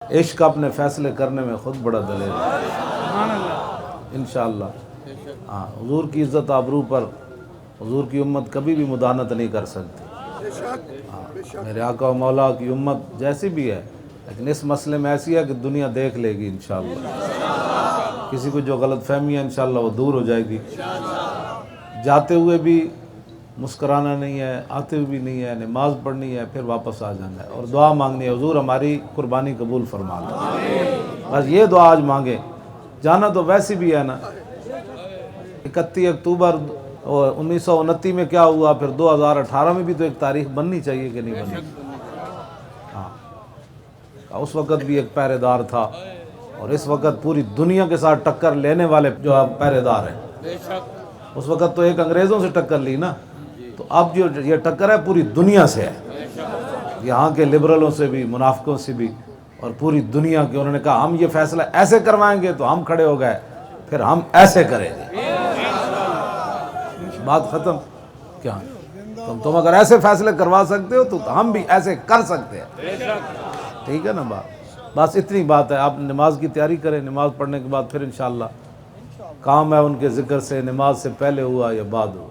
عشق اپنے فیصلے کرنے میں خود بڑا دلیر ہے انشاءاللہ۔ ہاں، حضور کی عزت آبرو پر حضور کی امت کبھی بھی مداحنت نہیں کر سکتی۔ ہاں، میرے آقا و مولا کی امت جیسی بھی ہے لیکن اس مسئلے میں ایسی ہے کہ دنیا دیکھ لے گی انشاءاللہ۔ کسی کو جو غلط فہمی ہے انشاءاللہ وہ دور ہو جائے گی۔ جاتے ہوئے بھی مسکرانا نہیں ہے، آتے ہوئے بھی نہیں ہے، نماز پڑھنی ہے، پھر واپس آ جانا ہے اور دعا مانگنی ہے، حضور ہماری قربانی قبول فرما لو۔ بس یہ دعا آج مانگیں۔ جانا تو ویسی بھی ہے نا، 31 اکتوبر 1929 میں کیا ہوا، پھر 2018 میں بھی تو ایک تاریخ بننی چاہیے کہ نہیں بننی؟ ہاں، اس وقت بھی ایک پہرے دار تھا اور اس وقت پوری دنیا کے ساتھ ٹکر لینے والے جو آپ پہرے دار ہیں۔ اس وقت تو ایک انگریزوں سے ٹکر لی نا، تو اب جو یہ ٹکر ہے پوری دنیا سے ہے، یہاں کے لبرلوں سے بھی، منافقوں سے بھی، اور پوری دنیا کے۔ انہوں نے کہا ہم یہ فیصلہ ایسے کروائیں گے، تو ہم کھڑے ہو گئے پھر ہم ایسے کریں گے۔ بات ختم۔ کیا تم اگر ایسے فیصلے کروا سکتے ہو تو ہم بھی ایسے کر سکتے ہیں۔ ٹھیک ہے نا بات؟ بس اتنی بات ہے۔ آپ نماز کی تیاری کریں، نماز پڑھنے کے بعد پھر انشاءاللہ کام ہے ان کے ذکر سے، نماز سے پہلے ہوا یا بعد ہوا۔